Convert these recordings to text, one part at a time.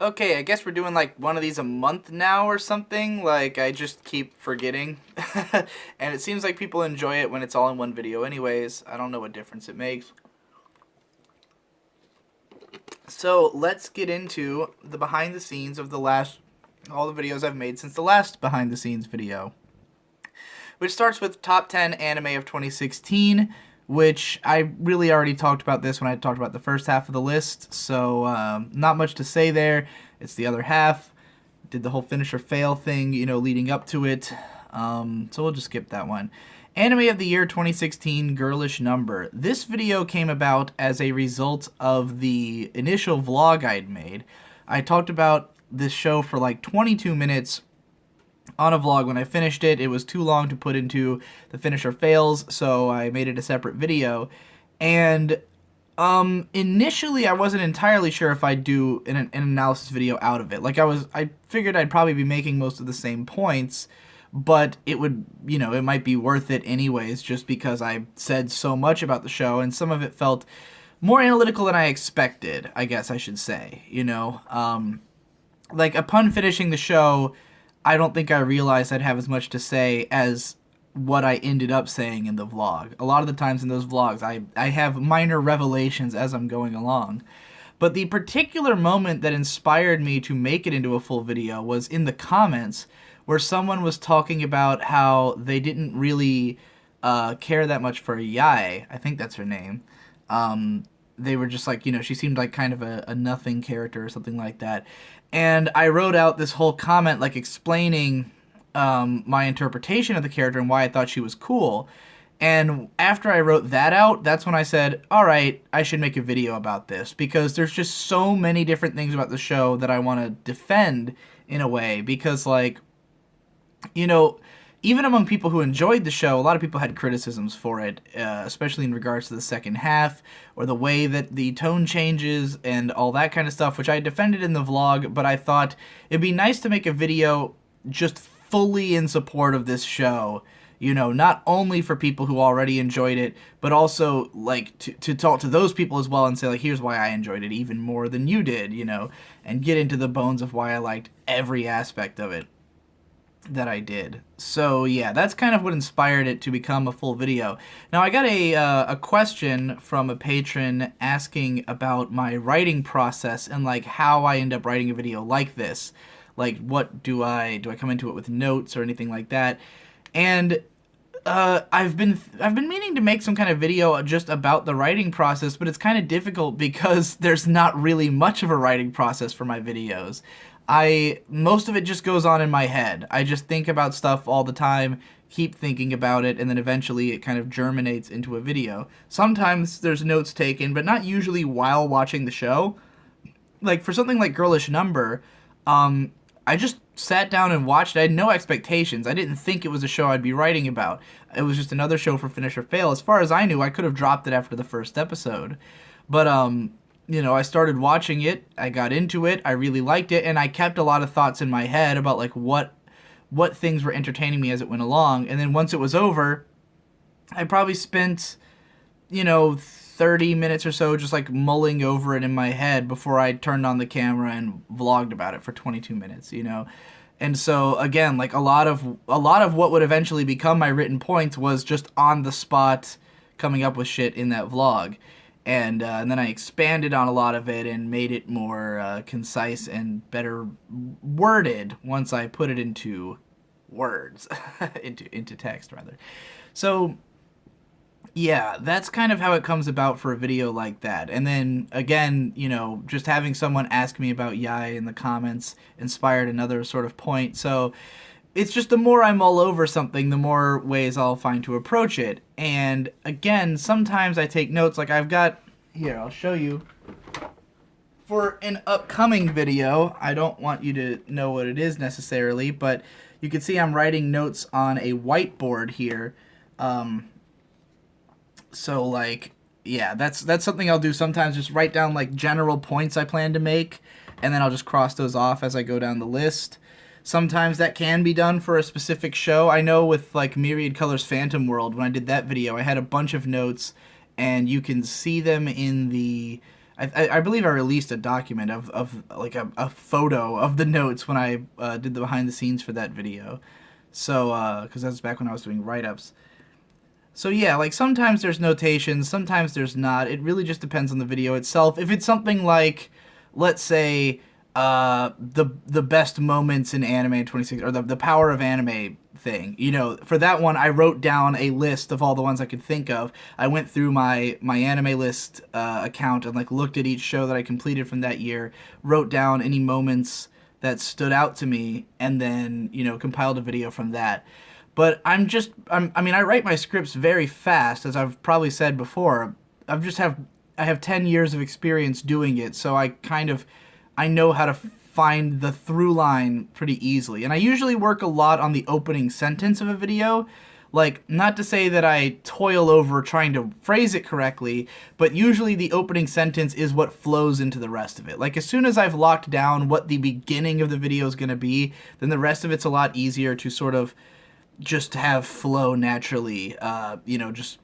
Okay, I guess we're doing like one of these a month now or something. Like, I just keep forgetting. And it seems like people enjoy it when it's all in one video anyways. I don't know what difference it makes. So, let's get into the behind the scenes of all the videos I've made since the last behind the scenes video. Which starts with top 10 anime of 2016, which I really already talked about this when I talked about the first half of the list, so not much to say there. It's the other half. Did the whole finish or fail thing, leading up to it. So we'll just skip that one. Anime of the Year 2016, Girlish Number. This video came about as a result of the initial vlog I'd made. I talked about this show for like 22 minutes on a vlog. When I finished it, it was too long to put into the finish or fails, so I made it a separate video. And initially I wasn't entirely sure if I'd do an analysis video out of it. Like I figured I'd probably be making most of the same points, but it would, it might be worth it anyways, just because I said so much about the show, and some of it felt more analytical than I expected, I guess I should say, like upon finishing the show, I don't think I realized I'd have as much to say as what I ended up saying in the vlog. A lot of the times in those vlogs, I have minor revelations as I'm going along. But the particular moment that inspired me to make it into a full video was in the comments, where someone was talking about how they didn't really care that much for Yae. I think that's her name. They were just like, she seemed like kind of a nothing character or something like that. And I wrote out this whole comment, like, explaining my interpretation of the character and why I thought she was cool. And after I wrote that out, that's when I said, all right, I should make a video about this, because there's just so many different things about the show that I want to defend in a way, because, like, even among people who enjoyed the show, a lot of people had criticisms for it, especially in regards to the second half, or the way that the tone changes and all that kind of stuff, which I defended in the vlog, but I thought it'd be nice to make a video just fully in support of this show, not only for people who already enjoyed it, but also, like, to talk to those people as well and say, like, here's why I enjoyed it even more than you did, and get into the bones of why I liked every aspect of it that I did. So yeah, that's kind of what inspired it to become a full video. Now, I got a question from a patron asking about my writing process and, like, how I end up writing a video like this. Like, what do I come into it with notes or anything like that? And I've been meaning to make some kind of video just about the writing process, but it's kind of difficult because there's not really much of a writing process for my videos. Most of it just goes on in my head. I just think about stuff all the time, keep thinking about it, and then eventually it kind of germinates into a video. Sometimes there's notes taken, but not usually while watching the show. Like, for something like Girlish Number, I just sat down and watched it. I had no expectations. I didn't think it was a show I'd be writing about. It was just another show for Finish or Fail. As far as I knew, I could have dropped it after the first episode. But, I started watching it, I got into it, I really liked it, and I kept a lot of thoughts in my head about, like, what things were entertaining me as it went along. And then once it was over, I probably spent, 30 minutes or so just, like, mulling over it in my head before I turned on the camera and vlogged about it for 22 minutes, And so, again, like, a lot of what would eventually become my written points was just on the spot coming up with shit in that vlog. And then I expanded on a lot of it and made it more concise and better worded once I put it into words, into text, rather. So, yeah, that's kind of how it comes about for a video like that. And then, again, just having someone ask me about Yae in the comments inspired another sort of point. So it's just the more I mull over something, the more ways I'll find to approach it. And again, sometimes I take notes. Like, here, I'll show you. For an upcoming video, I don't want you to know what it is necessarily, but you can see I'm writing notes on a whiteboard here. So, like, yeah, that's something I'll do sometimes, just write down, like, general points I plan to make, and then I'll just cross those off as I go down the list. Sometimes that can be done for a specific show. I know with, like, Myriad Colors Phantom World, when I did that video, I had a bunch of notes, and you can see them in the, I believe I released a document of like a photo of the notes when I did the behind the scenes for that video. So, because that's back when I was doing write-ups. So yeah, like sometimes there's notations, sometimes there's not. It really just depends on the video itself. If it's something like, let's say, the best moments in anime 26, or the power of anime thing, you know, for that one I wrote down a list of all the ones I could think of. I went through my anime list account and like looked at each show that I completed from that year, wrote down any moments that stood out to me, and then, you know, compiled a video from that. But I mean, I write my scripts very fast, as I've probably said before. I have 10 years of experience doing it, so I know how to find the through line pretty easily. And I usually work a lot on the opening sentence of a video. Like, not to say that I toil over trying to phrase it correctly, but usually the opening sentence is what flows into the rest of it. Like, as soon as I've locked down what the beginning of the video is going to be, then the rest of it's a lot easier to sort of just have flow naturally. You know, just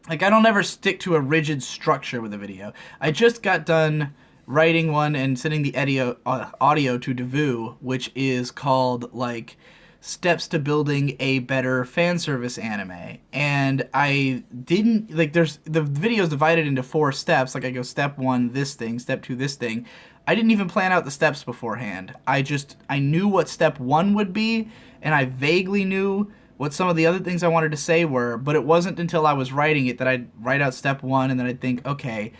like, I don't ever stick to a rigid structure with a video. I just got done writing one and sending the audio to Devu, which is called like Steps to Building a Better Fan Service Anime. And I didn't like, there's the video is divided into 4 steps. Like, I go step 1 this thing, step 2 this thing. I didn't even plan out the steps beforehand. I knew what step 1 would be, and I vaguely knew what some of the other things I wanted to say were, but it wasn't until I was writing it that I'd write out step 1, and then I'd think, okay,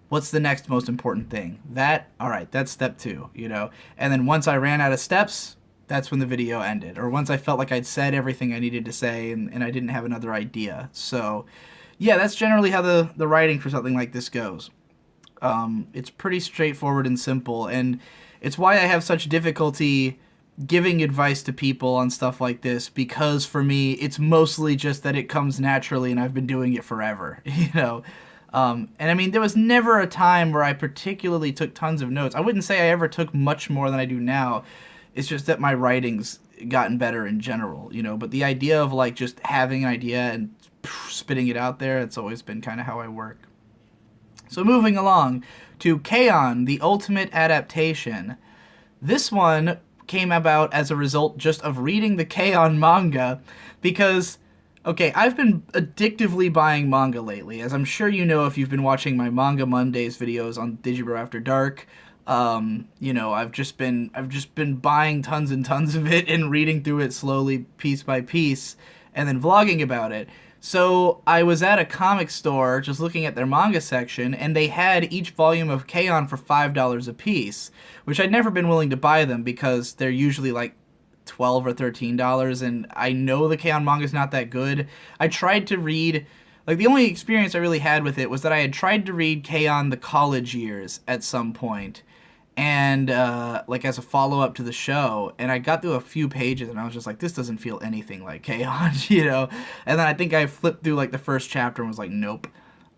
what's the next most important thing? That? All right, that's step 2, you know? And then once I ran out of steps, that's when the video ended. Or once I felt like I'd said everything I needed to say and I didn't have another idea. So, yeah, that's generally how the writing for something like this goes. It's pretty straightforward and simple, and it's why I have such difficulty giving advice to people on stuff like this, because for me, it's mostly just that it comes naturally and I've been doing it forever, you know? And I mean, there was never a time where I particularly took tons of notes. I wouldn't say I ever took much more than I do now. It's just that my writing's gotten better in general, you know? But the idea of like just having an idea and spitting it out there, it's always been kind of how I work. So moving along to K-On! The Ultimate Adaptation. This one came about as a result just of reading the K-On! Manga, because, okay, I've been addictively buying manga lately, as I'm sure you know if you've been watching my Manga Mondays videos on Digibro After Dark. You know, I've just been buying tons and tons of it and reading through it slowly, piece by piece, and then vlogging about it. So I was at a comic store just looking at their manga section, and they had each volume of K-On! For $5 a piece, which I'd never been willing to buy them because they're usually like $12 or $13, and I know the K-On! Manga's not that good. I tried to read, like, the only experience I really had with it was that I had tried to read K-On! The College Years at some point, and like as a follow-up to the show, and I got through a few pages and I was just like, this doesn't feel anything like K-On! You know? And then I think I flipped through like the first chapter and was like, nope.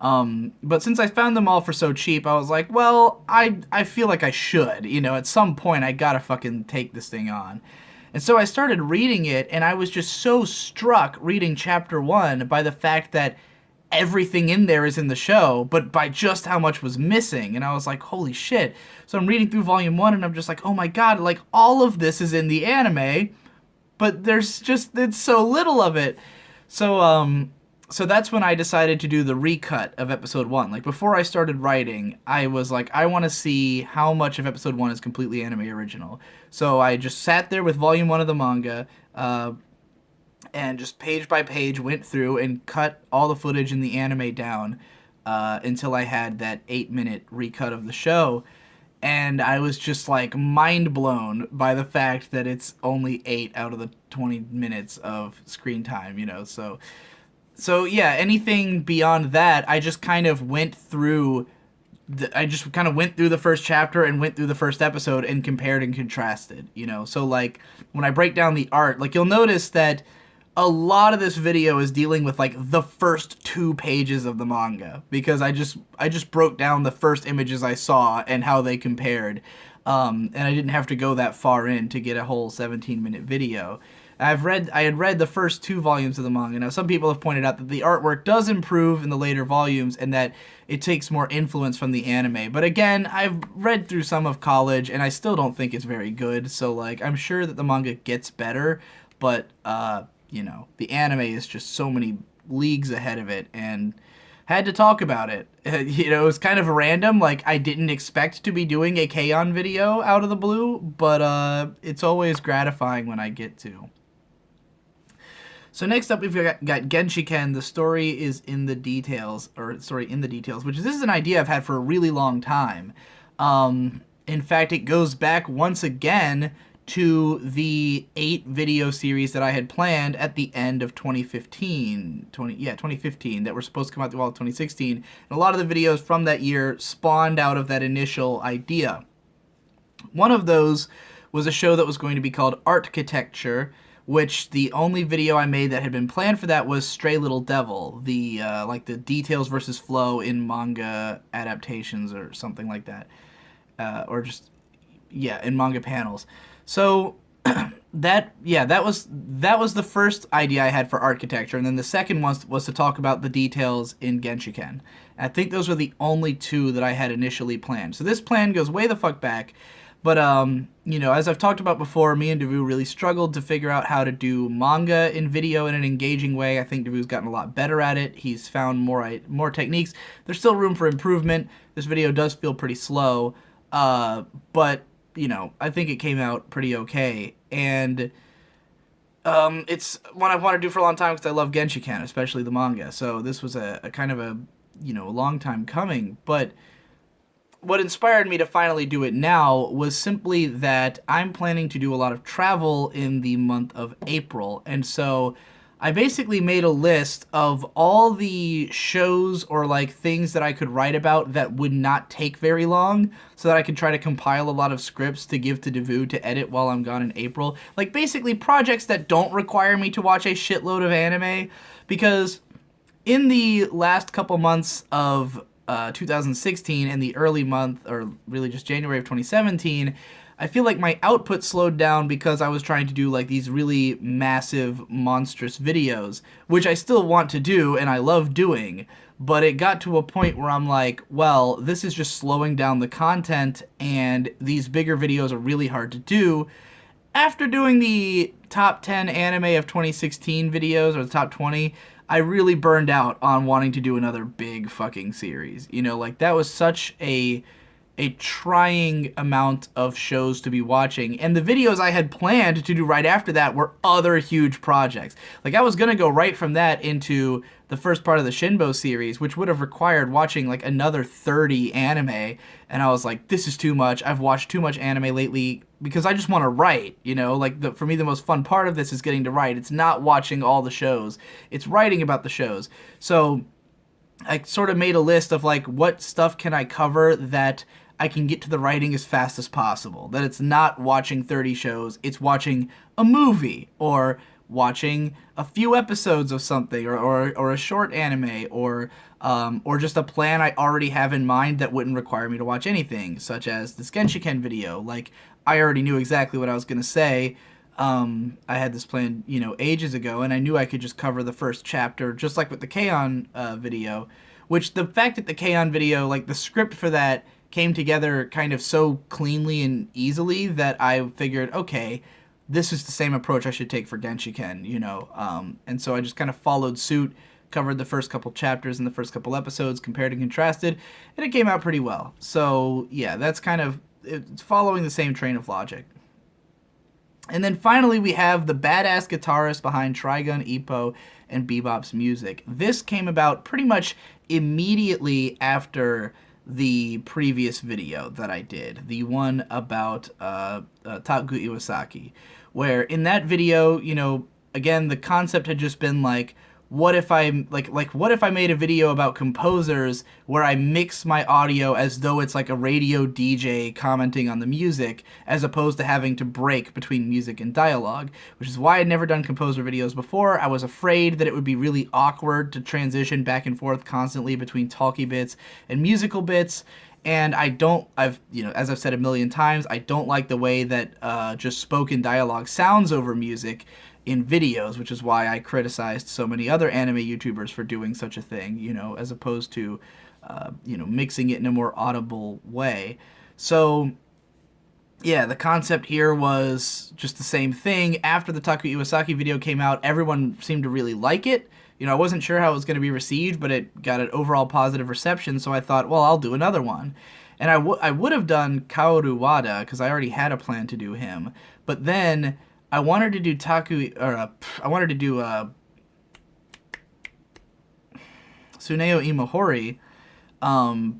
But since I found them all for so cheap, I was like, well, I feel like I should, you know, at some point I gotta fucking take this thing on. And so I started reading it, and I was just so struck reading chapter 1 by the fact that everything in there is in the show, but by just how much was missing. And I was like, holy shit. So I'm reading through volume 1, and I'm just like, oh my god, like, all of this is in the anime, but there's just, it's so little of it. So that's when I decided to do the recut of episode 1. Like, before I started writing, I was like, I want to see how much of episode 1 is completely anime original. So I just sat there with volume 1 of the manga, and just page by page went through and cut all the footage in the anime down until I had that 8-minute recut of the show. And I was just like mind blown by the fact that it's only 8 out of the 20 minutes of screen time, you know. So yeah, anything beyond that, I just kind of went through the first chapter and went through the first episode and compared and contrasted, you know. So like when I break down the art, like you'll notice that a lot of this video is dealing with like the first 2 pages of the manga, because I just broke down the first images I saw and how they compared, and I didn't have to go that far in to get a whole 17-minute video. I had read the first 2 volumes of the manga. Now, some people have pointed out that the artwork does improve in the later volumes and that it takes more influence from the anime. But again, I've read through some of College, and I still don't think it's very good. So, like, I'm sure that the manga gets better, but, you know, the anime is just so many leagues ahead of it, and had to talk about it. You know, it was kind of random. Like, I didn't expect to be doing a K-On! Video out of the blue, but it's always gratifying when I get to. So next up, we've got Genshiken. The story is in the details, which this is an idea I've had for a really long time. In fact, it goes back once again to the 8-video series that I had planned at the end of 2015, that were supposed to come out throughout 2016. And a lot of the videos from that year spawned out of that initial idea. One of those was a show that was going to be called Architecture, which the only video I made that had been planned for that was Stray Little Devil, the like the details versus flow in manga adaptations or something like that, in manga panels. So that was the first idea I had for Architecture, and then the second one was to talk about the details in Genshiken. I think those were the only 2 that I had initially planned. So this plan goes way the fuck back. But, you know, as I've talked about before, me and Devu really struggled to figure out how to do manga in video in an engaging way. I think Devu's gotten a lot better at it. He's found more techniques. There's still room for improvement. This video does feel pretty slow, but, you know, I think it came out pretty okay. And it's one I've wanted to do for a long time because I love Genshiken, especially the manga. So this was a kind of a, you know, a long time coming. But what inspired me to finally do it now was simply that I'm planning to do a lot of travel in the month of April. And so I basically made a list of all the shows or like things that I could write about that would not take very long so that I could try to compile a lot of scripts to give to Devu to edit while I'm gone in April. Like basically projects that don't require me to watch a shitload of anime, because in the last couple months of 2016 and the early month, or really just January of 2017, I feel like my output slowed down because I was trying to do like these really massive, monstrous videos, which I still want to do and I love doing, but it got to a point where I'm like, well, this is just slowing down the content and these bigger videos are really hard to do. After doing the top 10 anime of 2016 videos, or the top 20, I really burned out on wanting to do another big fucking series. You know, like that was such a trying amount of shows to be watching. And the videos I had planned to do right after that were other huge projects. Like I was going to go right from that into the first part of the Shinbo series, which would have required watching like another 30 anime. And I was like, this is too much. I've watched too much anime lately because I just want to write, you know, like for me, the most fun part of this is getting to write. It's not watching all the shows. It's writing about the shows. So I sort of made a list of like, what stuff can I cover that I can get to the writing as fast as possible. That it's not watching 30 shows, it's watching a movie, or watching a few episodes of something, or a short anime, or just a plan I already have in mind that wouldn't require me to watch anything, such as this Genshiken video. Like, I already knew exactly what I was going to say. I had this plan, you know, ages ago, and I knew I could just cover the first chapter, just like with the K-On! Video, which the fact that the K-On! Video, like, the script for that came together kind of so cleanly and easily that I figured, okay, this is the same approach I should take for Genshiken, you know, and so I just kind of followed suit, covered the first couple chapters and the first couple episodes, compared and contrasted, and it came out pretty well. So, yeah, that's kind of, it's following the same train of logic. And then finally, we have the badass guitarist behind Trigun, Ippo, and Bebop's music. This came about pretty much immediately after the previous video that I did, the one about Taku Iwasaki, where in that video, you know, again, the concept had just been like, what if I what if I made a video about composers where I mix my audio as though it's like a radio DJ commenting on the music, as opposed to having to break between music and dialogue, which is why I'd never done composer videos before. I was afraid that it would be really awkward to transition back and forth constantly between talky bits and musical bits. And as I've said a million times, I don't like the way that just spoken dialogue sounds over music. in videos, which is why I criticized so many other anime YouTubers for doing such a thing, as opposed to, mixing it in a more audible way. So, yeah, the concept here was just the same thing. After the Taku Iwasaki video came out, everyone seemed to really like it. I wasn't sure how it was going to be received, but it got an overall positive reception, so I thought, well, I'll do another one. And I would have done Kaoru Wada, because I already had a plan to do him. But then I wanted to do Tsuneo Imahori,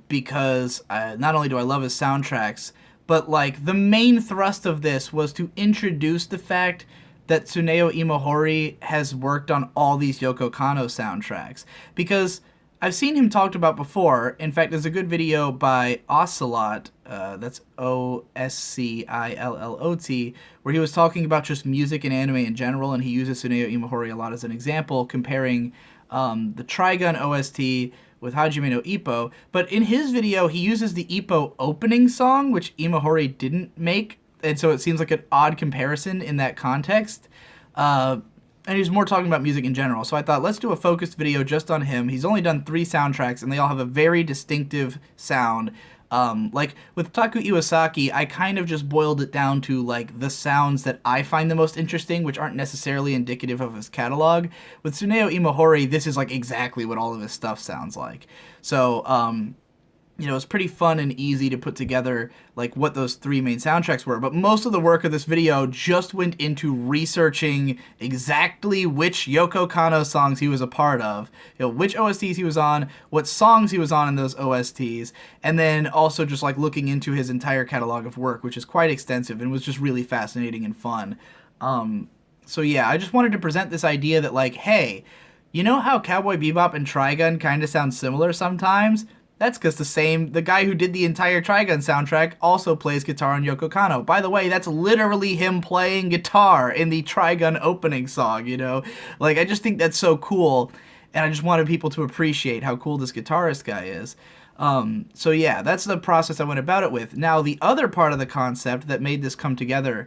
because not only do I love his soundtracks, but like the main thrust of this was to introduce the fact that Tsuneo Imahori has worked on all these Yoko Kanno soundtracks, because I've seen him talked about before. In fact, there's a good video by Ocelot, that's Oscillot, where he was talking about just music and anime in general, and he uses Tsuneo Imahori a lot as an example, comparing the Trigun OST with Hajime no Ippo. But in his video, he uses the Ippo opening song, which Imahori didn't make, and so it seems like an odd comparison in that context. And he's more talking about music in general. So I thought, let's do a focused video just on him. He's only done 3 soundtracks, and they all have a very distinctive sound. Like with Taku Iwasaki, I kind of just boiled it down to like the sounds that I find the most interesting, which aren't necessarily indicative of his catalog. With Tsuneo Imahori, this is like exactly what all of his stuff sounds like. So, it's pretty fun and easy to put together like what those 3 main soundtracks were. But most of the work of this video just went into researching exactly which Yoko Kanno songs he was a part of, which OSTs he was on, what songs he was on in those OSTs, and then also just like looking into his entire catalog of work, which is quite extensive and was just really fascinating and fun. So yeah, I just wanted to present this idea that like, hey, you know how Cowboy Bebop and Trigun kind of sound similar sometimes? That's because the guy who did the entire Trigun soundtrack also plays guitar on Yoko Kanno. By the way, that's literally him playing guitar in the Trigun opening song, Like, I just think that's so cool, and I just wanted people to appreciate how cool this guitarist guy is. So yeah, that's the process I went about it with. Now, the other part of the concept that made this come together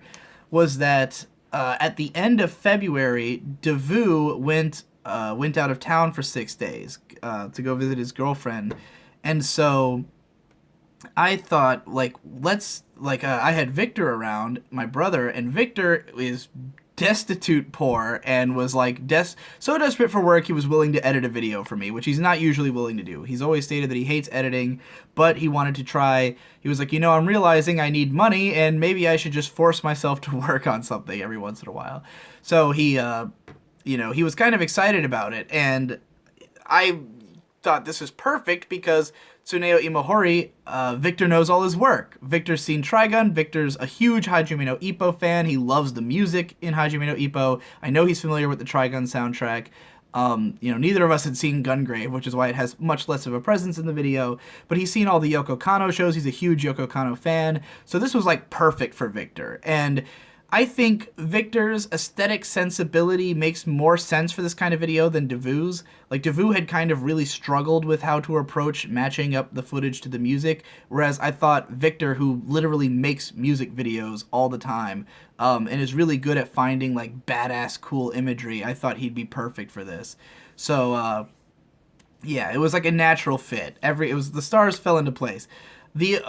was that at the end of February, Devu went out of town for 6 days to go visit his girlfriend. And so I thought, like, I had Victor around, my brother, and Victor is destitute poor and was, like, so desperate for work he was willing to edit a video for me, which he's not usually willing to do. He's always stated that he hates editing, but he wanted to try. He was like, I'm realizing I need money, and maybe I should just force myself to work on something every once in a while. So he was kind of excited about it, and I thought this was perfect because Tsuneo Imahori, Victor knows all his work. Victor's seen Trigun. Victor's a huge Hajime no Ippo fan. He loves the music in Hajime no Ippo. I know he's familiar with the Trigun soundtrack. Neither of us had seen Gungrave, which is why it has much less of a presence in the video, but he's seen all the Yoko Kanno shows. He's a huge Yoko Kanno fan. So this was like perfect for Victor. And I think Victor's aesthetic sensibility makes more sense for this kind of video than Devu's. Like, Devu had kind of really struggled with how to approach matching up the footage to the music, whereas I thought Victor, who literally makes music videos all the time, and is really good at finding, like, badass, cool imagery, I thought he'd be perfect for this. So, yeah, it was like a natural fit. The stars fell into place. The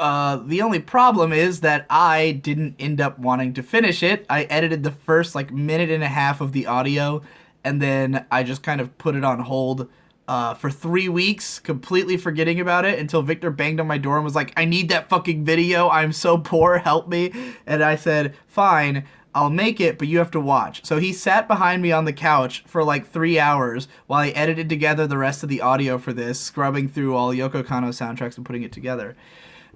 only problem is that I didn't end up wanting to finish it. I edited the first like minute and a half of the audio, and then I just kind of put it on hold for 3 weeks, completely forgetting about it until Victor banged on my door and was like, I need that fucking video. I'm so poor. Help me. And I said, fine, I'll make it, but you have to watch. So he sat behind me on the couch for like 3 hours while I edited together the rest of the audio for this, scrubbing through all Yoko Kanno soundtracks and putting it together.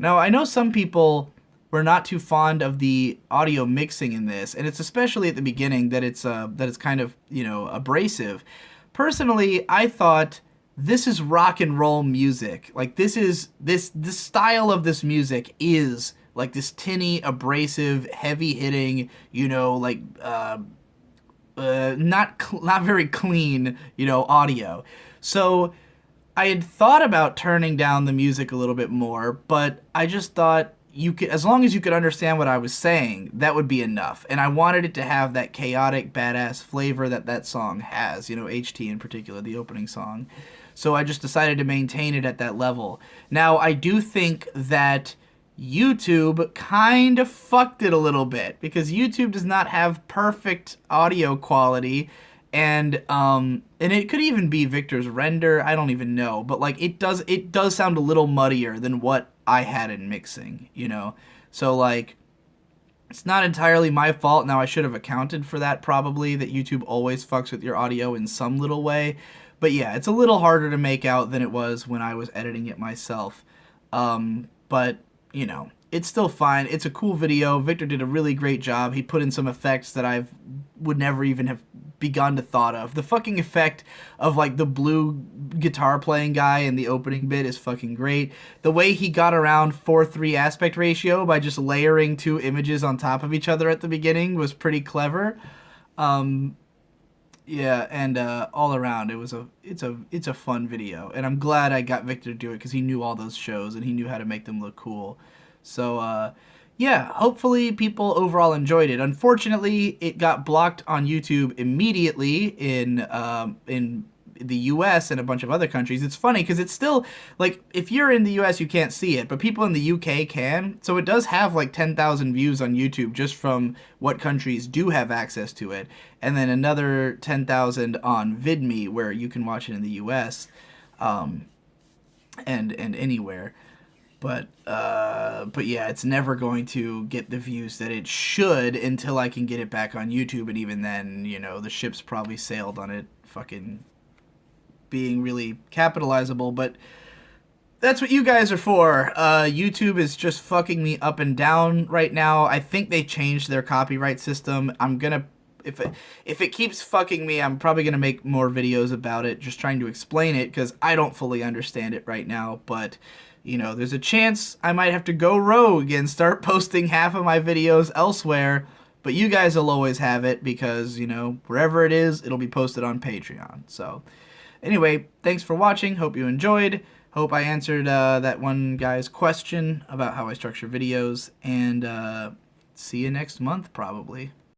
Now, I know some people were not too fond of the audio mixing in this, and it's especially at the beginning that it's kind of, abrasive. Personally, I thought this is rock and roll music. Like, the style of this music is like this tinny, abrasive, heavy-hitting, not very clean, audio. So I had thought about turning down the music a little bit more, but I just thought, you could, as long as you could understand what I was saying, that would be enough. And I wanted it to have that chaotic, badass flavor that that song has, you know, HT in particular, the opening song. So I just decided to maintain it at that level. Now, I do think that YouTube kind of fucked it a little bit, because YouTube does not have perfect audio quality, and it could even be Victor's render, I don't even know, but like it does sound a little muddier than what I had in mixing, you know. So like, it's not entirely my fault. Now, I should have accounted for that probably, that YouTube always fucks with your audio in some little way. But yeah, it's a little harder to make out than it was when I was editing it myself. But, you know, it's still fine. It's a cool video. Victor did a really great job. He put in some effects that I would never even have begun to thought of. The fucking effect of like the blue guitar playing guy in the opening bit is fucking great. The way he got around 4:3 aspect ratio by just layering two images on top of each other at the beginning was pretty clever. Yeah, and all around it's a fun video, and I'm glad I got Victor to do it, because he knew all those shows and he knew how to make them look cool. So yeah, hopefully people overall enjoyed it. Unfortunately, it got blocked on YouTube immediately in the US and a bunch of other countries. It's funny because it's still, like, if you're in the US, you can't see it, but people in the UK can. So it does have like 10,000 views on YouTube just from what countries do have access to it. And then another 10,000 on VidMe, where you can watch it in the US and anywhere. But yeah, it's never going to get the views that it should until I can get it back on YouTube, and even then, you know, the ship's probably sailed on it fucking being really capitalizable. But that's what you guys are for. YouTube is just fucking me up and down right now. I think they changed their copyright system. I'm gonna, if it keeps fucking me, I'm probably gonna make more videos about it, just trying to explain it, because I don't fully understand it right now. But you know, there's a chance I might have to go rogue and start posting half of my videos elsewhere, but you guys will always have it, because, you know, wherever it is, it'll be posted on Patreon. So anyway, thanks for watching. Hope you enjoyed. Hope I answered that one guy's question about how I structure videos, and see you next month, probably.